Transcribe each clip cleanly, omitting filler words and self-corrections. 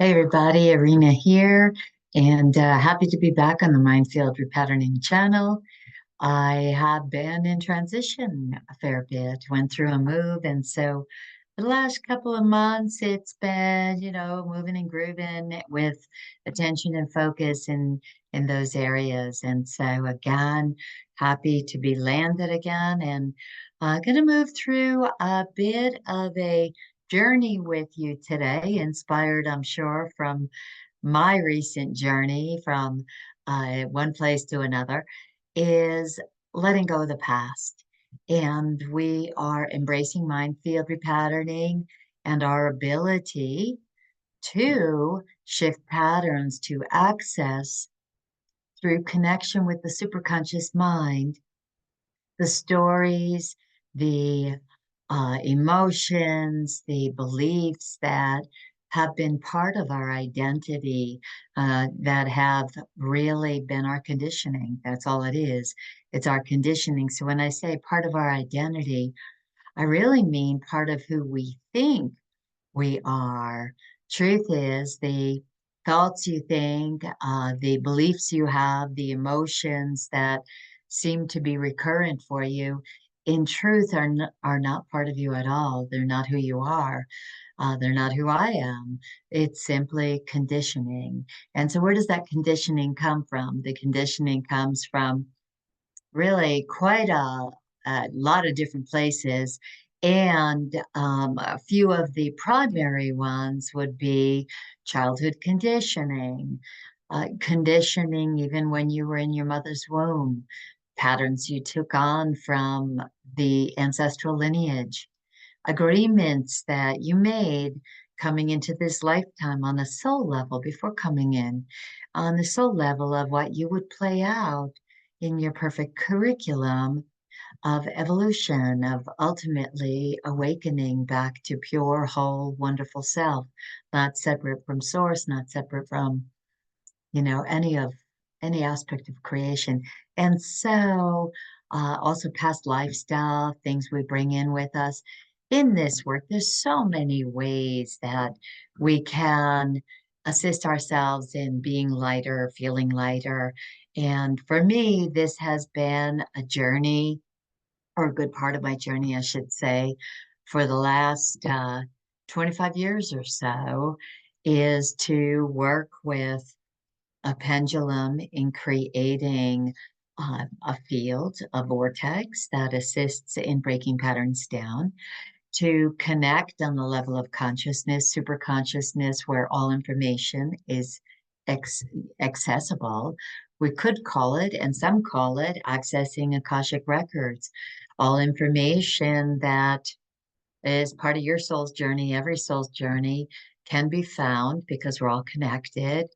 Hey everybody, Irina here, and happy to be back on the Mindfield Repatterning channel. I have been in transition a fair bit, went through a move, and so for the last couple of months, it's been, moving and grooving with attention and focus in those areas. And so again, happy to be landed again, and going to move through a bit of a journey with you today, inspired, I'm sure, from my recent journey from one place to another, is letting go of the past. And we are embracing mind field repatterning and our ability to shift patterns to access through connection with the superconscious mind, the stories, the emotions, the beliefs that have been part of our identity, that have really been our conditioning. That's all it is. It's our conditioning. So when I say part of our identity, I really mean part of who we think we are. Truth is, the thoughts you think, the beliefs you have, the emotions that seem to be recurrent for you, in truth, are not part of you at all. They're not who you are. They're not who I am. It's simply conditioning. And so, where does that conditioning come from? The conditioning comes from really quite a lot of different places. And a few of the primary ones would be childhood conditioning, conditioning even when you were in your mother's womb, patterns you took on from the ancestral lineage, agreements that you made coming into this lifetime on a soul level before coming in, on the soul level of what you would play out in your perfect curriculum of evolution, of ultimately awakening back to pure, whole, wonderful self, not separate from source, not separate from, any aspect of creation. And so, also past lifestyle, things we bring in with us. In this work, there's so many ways that we can assist ourselves in being lighter, feeling lighter. And for me, this has been a journey, or a good part of my journey, I should say, for the last 25 years or so, is to work with a pendulum in creating a field, a vortex that assists in breaking patterns down, to connect on the level of consciousness, super consciousness, where all information is ex- accessible. We could call it, and some call it, accessing Akashic records. All information that is part of your soul's journey, every soul's journey, can be found because we're all connected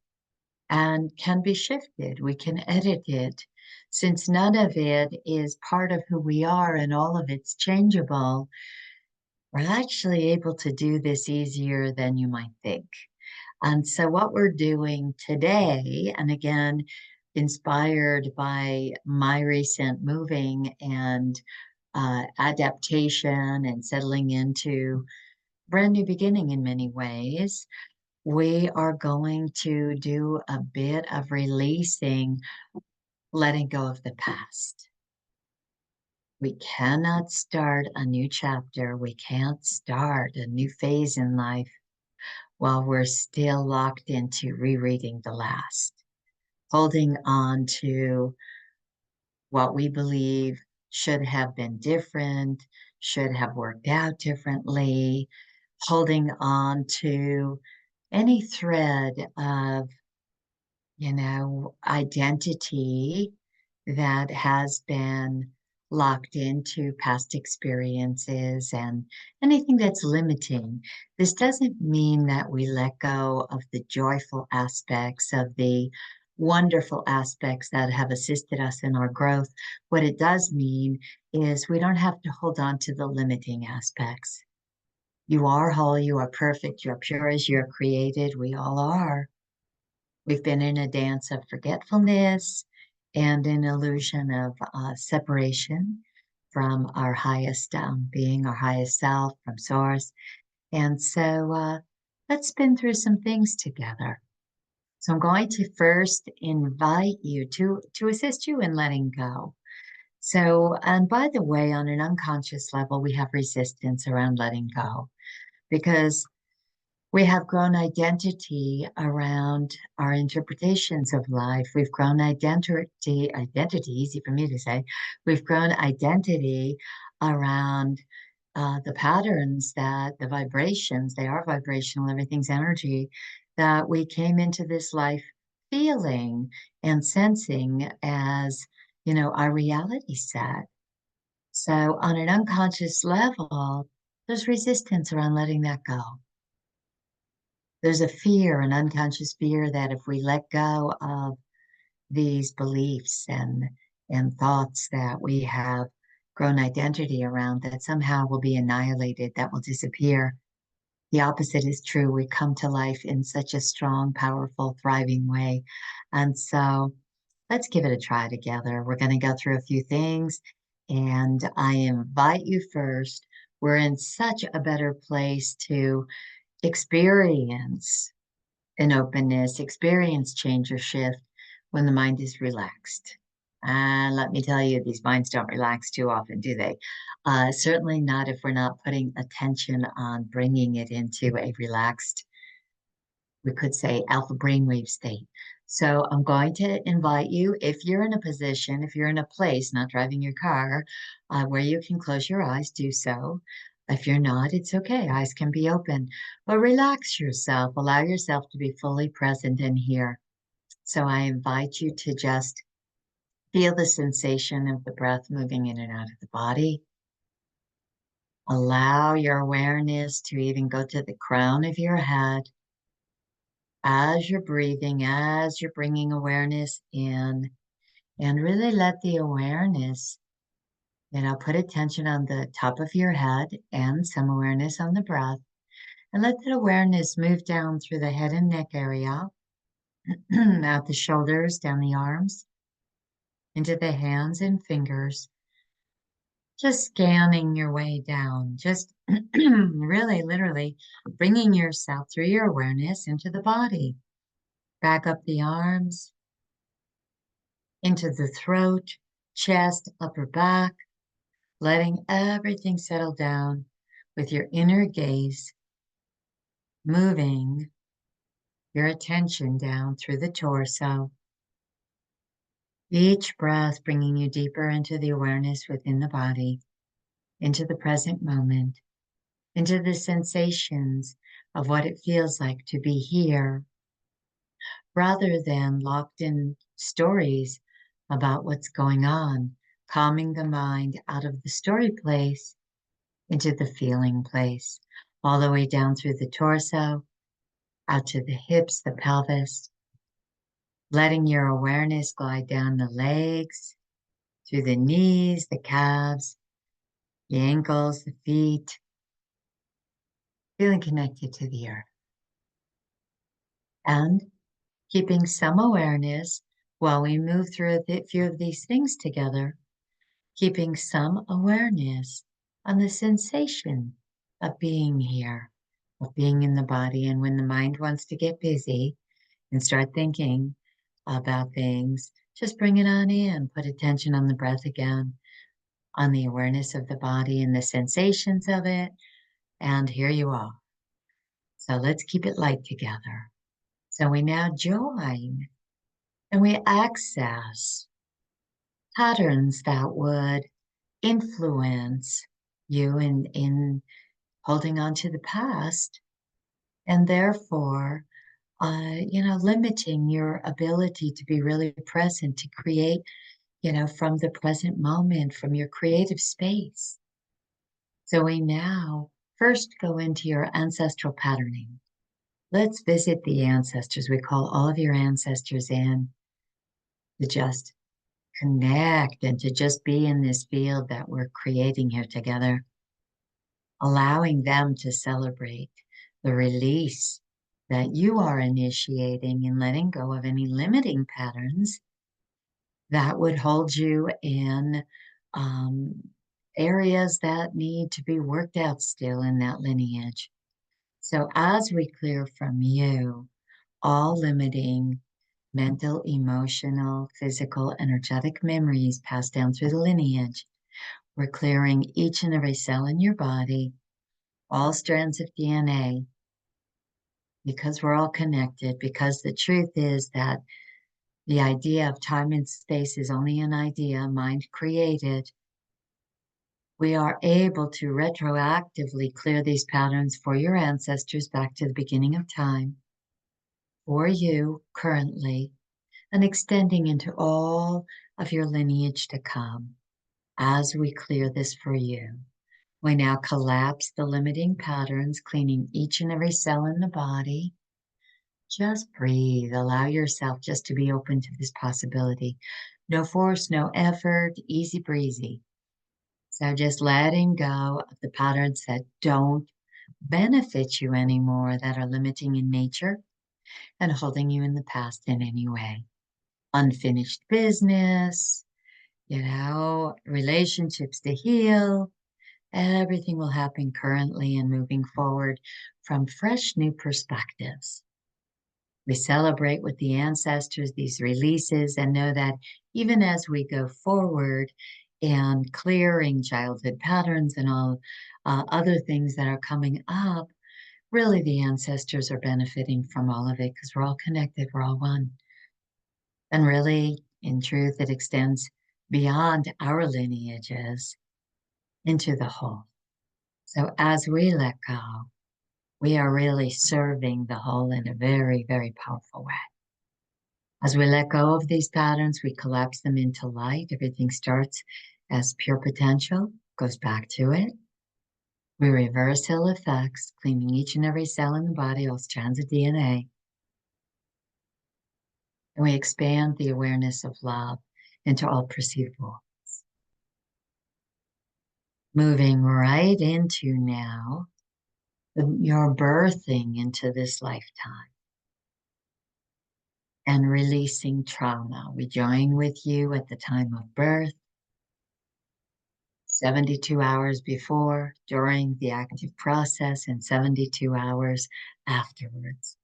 and can be shifted. We can edit it. Since none of it is part of who we are and all of it's changeable, we're actually able to do this easier than you might think. And so, what we're doing today, and again, inspired by my recent moving and adaptation and settling into brand new beginning in many ways, we are going to do a bit of releasing, letting go of the past. We cannot start a new chapter. We can't start a new phase in life while we're still locked into rereading the last, holding on to what we believe should have been different, should have worked out differently, holding on to any thread of, identity that has been locked into past experiences and anything that's limiting. This doesn't mean that we let go of the joyful aspects, of the wonderful aspects that have assisted us in our growth. What it does mean is we don't have to hold on to the limiting aspects. You are whole, you are perfect, you're pure as you're created. We all are. We've been in a dance of forgetfulness and an illusion of separation from our highest being, our highest self, from source. And so, let's spin through some things together. So I'm going to first invite you to assist you in letting go. So, and by the way, on an unconscious level, we have resistance around letting go because we have grown identity around our interpretations of life. We've grown identity, easy for me to say. We've grown identity around the patterns that the vibrations, they are vibrational, everything's energy, that we came into this life feeling and sensing as, our reality set. So on an unconscious level, there's resistance around letting that go. There's a fear, an unconscious fear that if we let go of these beliefs and thoughts that we have grown identity around, that somehow will be annihilated, that will disappear. The opposite is true. We come to life in such a strong, powerful, thriving way. And so let's give it a try together. We're going to go through a few things, and I invite you first. We're in such a better place to experience an openness, experience change or shift when the mind is relaxed. And let me tell you, these minds don't relax too often, do they? Certainly not if we're not putting attention on bringing it into a relaxed, we could say, alpha brainwave state. So I'm going to invite you, if you're in a position, if you're in a place, not driving your car, where you can close your eyes, do so. If you're not, it's okay. Eyes can be open, but relax yourself. Allow yourself to be fully present in here. So I invite you to just feel the sensation of the breath moving in and out of the body. Allow your awareness to even go to the crown of your head as you're breathing, as you're bringing awareness in, and really let the awareness, put attention on the top of your head and some awareness on the breath, and let that awareness move down through the head and neck area, out the shoulders, down the arms, into the hands and fingers, just scanning your way down, just really literally bringing yourself through your awareness into the body, back up the arms, into the throat, chest, upper back, letting everything settle down with your inner gaze, moving your attention down through the torso. Each breath bringing you deeper into the awareness within the body, into the present moment, into the sensations of what it feels like to be here, rather than locked in stories about what's going on, calming the mind out of the story place into the feeling place, all the way down through the torso, out to the hips, the pelvis, letting your awareness glide down the legs, through the knees, the calves, the ankles, the feet, feeling connected to the earth. And keeping some awareness while we move through a few of these things together, keeping some awareness on the sensation of being here, of being in the body. And when the mind wants to get busy and start thinking about things, just bring it on in, put attention on the breath again, on the awareness of the body and the sensations of it. And here you are. So let's keep it light together. So we now join and we access patterns that would influence you in holding on to the past and therefore limiting your ability to be really present, to create, from the present moment, from your creative space. So we now first go into your ancestral patterning. Let's visit the ancestors. We call all of your ancestors in to just connect and to just be in this field that we're creating here together, allowing them to celebrate the release that you are initiating and letting go of any limiting patterns that would hold you in um, areas that need to be worked out still in that lineage. So as we clear from you all limiting mental, emotional, physical, energetic memories passed down through the lineage, we're clearing each and every cell in your body, all strands of DNA, because we're all connected, because the truth is that the idea of time and space is only an idea, mind created. We are able to retroactively clear these patterns for your ancestors back to the beginning of time, for you currently, and extending into all of your lineage to come. As we clear this for you, we now collapse the limiting patterns, cleaning each and every cell in the body. Just breathe. Allow yourself just to be open to this possibility. No force, no effort, easy breezy. So just letting go of the patterns that don't benefit you anymore, that are limiting in nature and holding you in the past in any way. Unfinished business, relationships to heal. Everything will happen currently and moving forward from fresh new perspectives. We celebrate with the ancestors these releases and know that even as we go forward and clearing childhood patterns and all other things that are coming up, really the ancestors are benefiting from all of it because we're all connected, we're all one. And really, in truth, it extends beyond our lineages into the whole. So as we let go, we are really serving the whole in a very, very powerful way. As we let go of these patterns, we collapse them into light. Everything starts as pure potential, goes back to it. We reverse ill effects, cleaning each and every cell in the body, all strands of DNA. And we expand the awareness of love into all perceived worlds. Moving right into now your birthing into this lifetime and releasing trauma. We join with you at the time of birth, 72 hours before, during the active process, and 72 hours afterwards.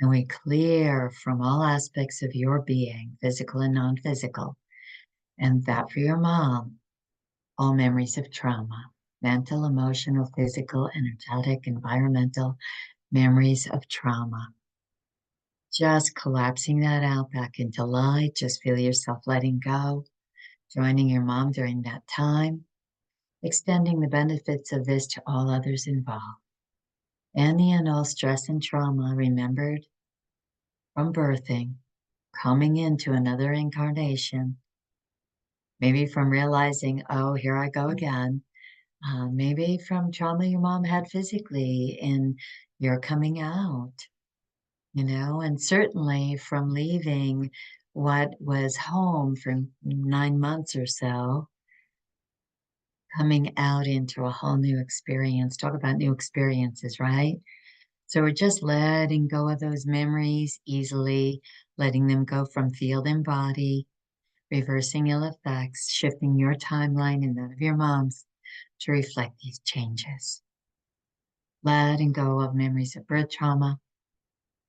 And we clear from all aspects of your being, physical and non-physical, and that for your mom, all memories of trauma, mental, emotional, physical, energetic, environmental memories of trauma. Just collapsing that out back into light. Just feel yourself letting go, joining your mom during that time, extending the benefits of this to all others involved. Any and all stress and trauma remembered from birthing, coming into another incarnation, maybe from realizing, oh, here I go again. Maybe from trauma your mom had physically in your coming out, and certainly from leaving what was home for 9 months or so, coming out into a whole new experience. Talk about new experiences, right? So we're just letting go of those memories easily, letting them go from field and body, reversing ill effects, shifting your timeline and that of your mom's to reflect these changes. Letting go of memories of birth trauma.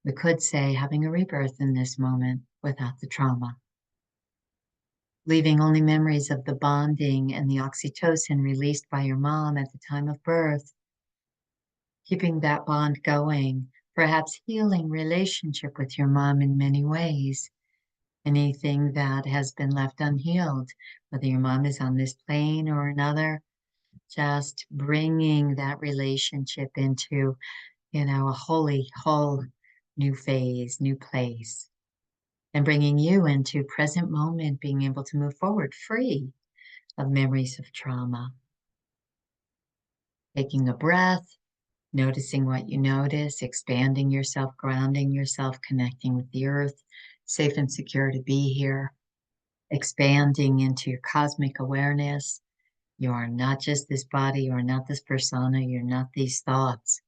We could say having a rebirth in this moment without the trauma. Leaving only memories of the bonding and the oxytocin released by your mom at the time of birth. Keeping that bond going, perhaps healing relationship with your mom in many ways. Anything that has been left unhealed, whether your mom is on this plane or another, just bringing that relationship into, a whole new phase, new place, and bringing you into present moment, being able to move forward free of memories of trauma. Taking a breath, noticing what you notice, expanding yourself, grounding yourself, connecting with the earth, safe and secure to be here, expanding into your cosmic awareness. You are not just this body, you are not this persona, you're not these thoughts.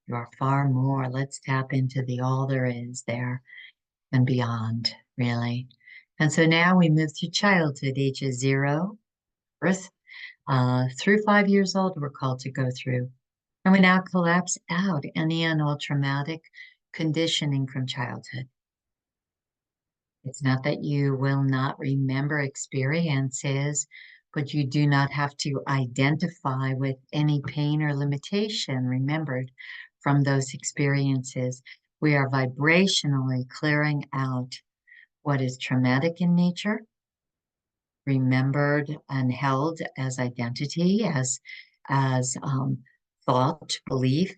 You are far more. Let's tap into the all there is there and beyond, really. And so now we move through childhood, ages 0, birth, through 5 years old, we're called to go through. And we now collapse out any and all traumatic conditioning from childhood. It's not that you will not remember experiences, but you do not have to identify with any pain or limitation remembered from those experiences. We are vibrationally clearing out what is traumatic in nature, remembered and held as identity, as thought, belief,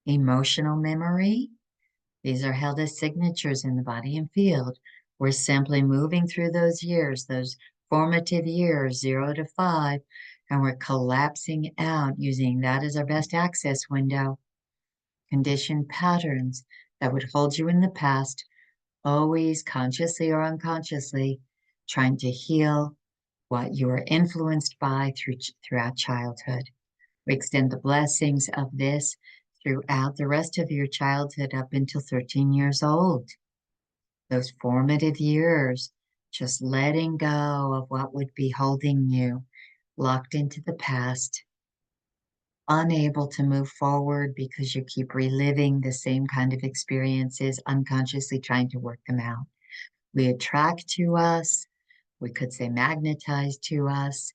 emotional memory. These are held as signatures in the body and field. We're simply moving through those years, those formative years, 0 to 5, and we're collapsing out using that as our best access window. Conditioned patterns that would hold you in the past, always consciously or unconsciously, trying to heal what you were influenced by throughout childhood. We extend the blessings of this throughout the rest of your childhood up until 13 years old. Those formative years, just letting go of what would be holding you locked into the past, unable to move forward because you keep reliving the same kind of experiences, unconsciously trying to work them out. We attract to us, we could say magnetize to us,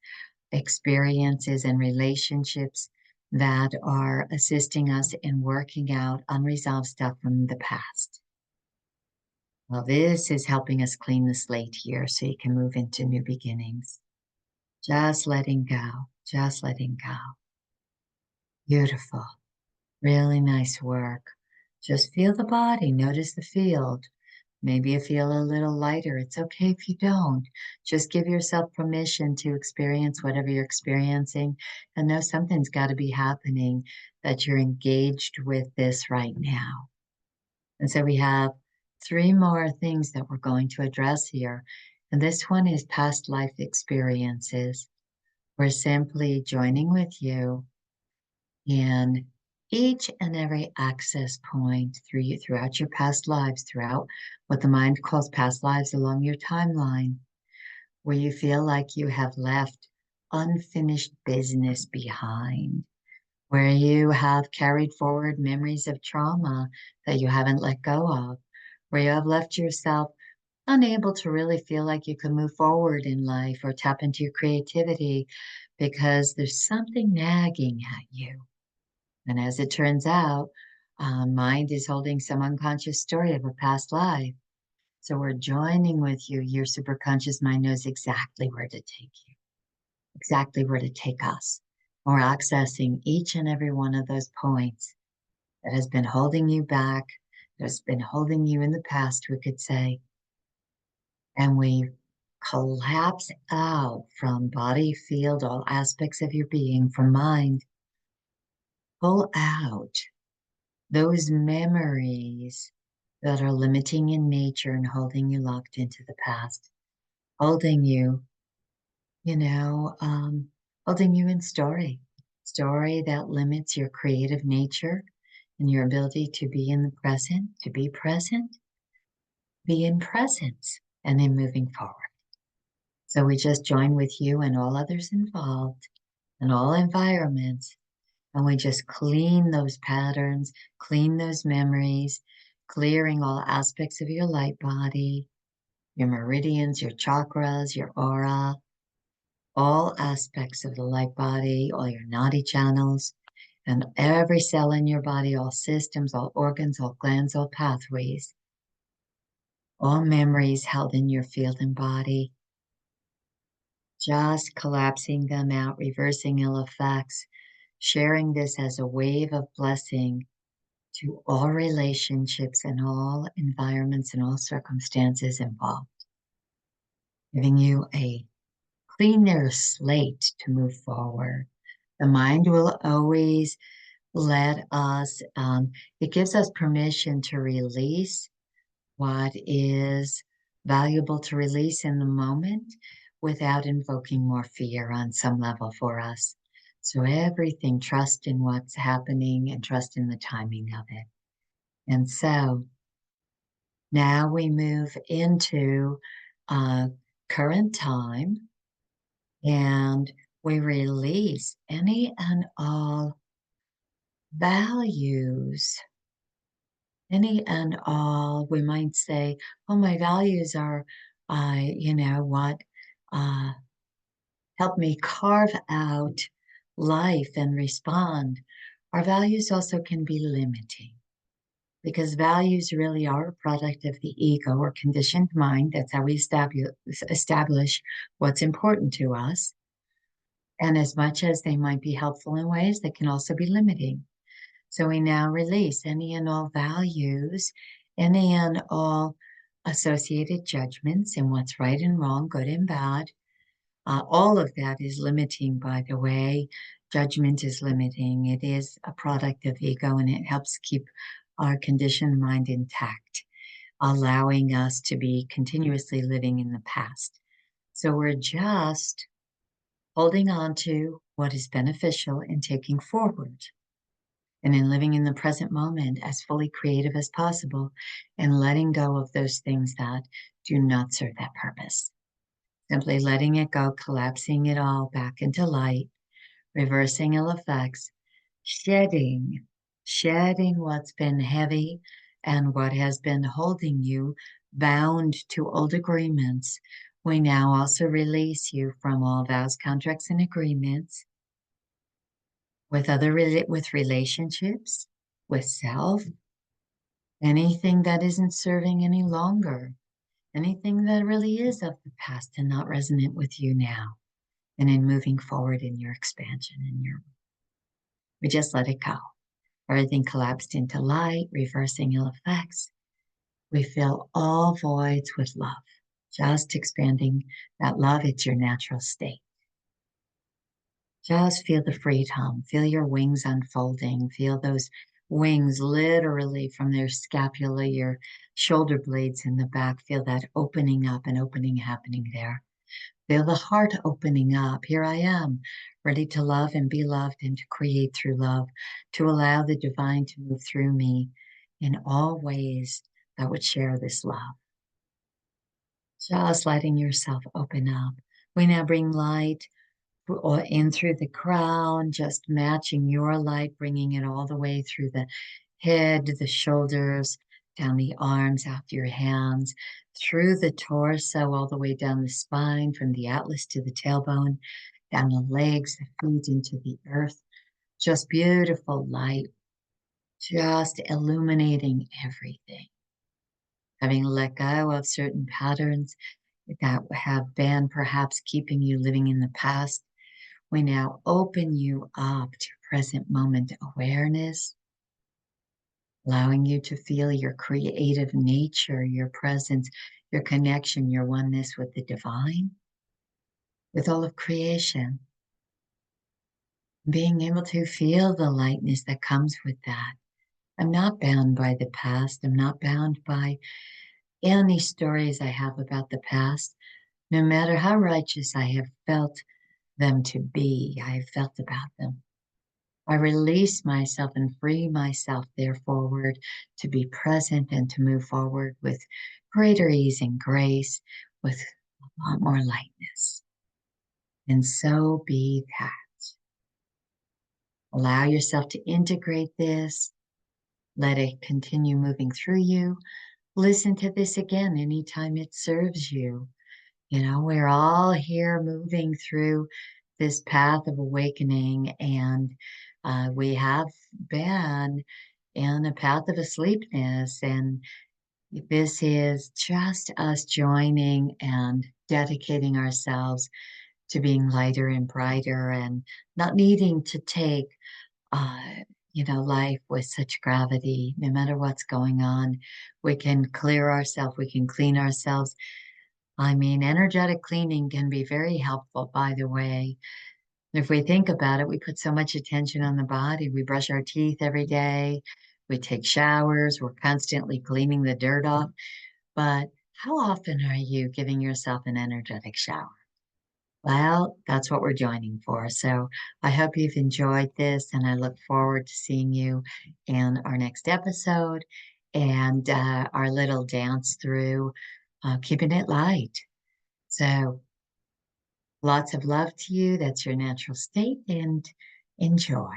experiences and relationships that are assisting us in working out unresolved stuff from the past. Well, this is helping us clean the slate here so you can move into new beginnings. Just letting go, just letting go. Beautiful. Really nice work. Just feel the body, notice the field. Maybe you feel a little lighter. It's okay if you don't. Just give yourself permission to experience whatever you're experiencing and know something's got to be happening, that you're engaged with this right now. And so we have three more things that we're going to address here. And this one is past life experiences. We're simply joining with you in each and every access point throughout your past lives, throughout what the mind calls past lives along your timeline, where you feel like you have left unfinished business behind, where you have carried forward memories of trauma that you haven't let go of, where you have left yourself unable to really feel like you can move forward in life or tap into your creativity because there's something nagging at you. And as it turns out, mind is holding some unconscious story of a past life. So we're joining with you. Your superconscious mind knows exactly where to take you, exactly where to take us. We're accessing each and every one of those points that has been holding you back, that has been holding you in the past, we could say. And we collapse out from body, field, all aspects of your being, from mind. Pull out those memories that are limiting in nature and holding you locked into the past, holding you, you know, holding you in story that limits your creative nature and your ability to be in the present, to be present, be in presence, and then moving forward. So we just join with you and all others involved in all environments, and we just clean those patterns, clean those memories, clearing all aspects of your light body, your meridians, your chakras, your aura, all aspects of the light body, all your nadi channels, and every cell in your body, all systems, all organs, all glands, all pathways, all memories held in your field and body, just collapsing them out, reversing ill effects, sharing this as a wave of blessing to all relationships and all environments and all circumstances involved, giving you a cleaner slate to move forward. The mind will always let us, it gives us permission to release what is valuable to release in the moment without invoking more fear on some level for us. So everything, trust in what's happening and trust in the timing of it. And so now we move into current time and we release any and all Values, any and all, we might say, oh, my values are, what uh, help me carve out life and respond. Our values also can be limiting because values really are a product of the ego or conditioned mind. That's how we establish what's important to us. And as much as they might be helpful in ways, they can also be limiting. So we now release any and all values, any and all associated judgments in what's right and wrong, good and bad. All of that is limiting, by the way. Judgment is limiting. It is a product of ego and it helps keep our conditioned mind intact, allowing us to be continuously living in the past. So we're just holding on to what is beneficial and taking forward and in living in the present moment as fully creative as possible and letting go of those things that do not serve that purpose. Simply letting it go, collapsing it all back into light, reversing ill effects, shedding, shedding what's been heavy and what has been holding you bound to old agreements. We now also release you from all vows, contracts, and agreements with relationships, with self, anything that isn't serving any longer, anything that really is of the past and not resonant with you now. And in moving forward in your expansion we just let it go. Everything collapsed into light, reversing ill effects. We fill all voids with love, just expanding that love. It's your natural state. Just feel the freedom, feel your wings unfolding, feel those wings literally from their scapula, your shoulder blades in the back, feel that opening up and opening happening there. Feel the heart opening up. Here I am, ready to love and be loved and to create through love, to allow the divine to move through me in all ways that would share this love. Just letting yourself open up. We now bring light in through the crown, just matching your light, bringing it all the way through the head, the shoulders, down the arms, out your hands, through the torso, all the way down the spine, from the atlas to the tailbone, down the legs, the feet into the earth. Just beautiful light, just illuminating everything. Having let go of certain patterns that have been perhaps keeping you living in the past, we now open you up to present moment awareness, allowing you to feel your creative nature, your presence, your connection, your oneness with the divine, with all of creation. Being able to feel the lightness that comes with that. I'm not bound by the past. I'm not bound by any stories I have about the past. No matter how righteous I have felt them to be, I have felt about them. I release myself and free myself, therefore, to be present and to move forward with greater ease and grace, with a lot more lightness. And so be that. Allow yourself to integrate this. Let it continue moving through you. Listen to this again anytime it serves you. We're all here moving through this path of awakening, and we have been in a path of asleepness. And this is just us joining and dedicating ourselves to being lighter and brighter and not needing to take, uh, life with such gravity. No matter what's going on, we can clear ourselves, we can clean ourselves. I mean, energetic cleaning can be very helpful, by the way. If we think about it, we put so much attention on the body. We brush our teeth every day. We take showers. We're constantly cleaning the dirt off. But how often are you giving yourself an energetic shower? Well, that's what we're joining for. So I hope you've enjoyed this, and I look forward to seeing you in our next episode and our little dance through keeping it light. So lots of love to you. That's your natural state, and enjoy.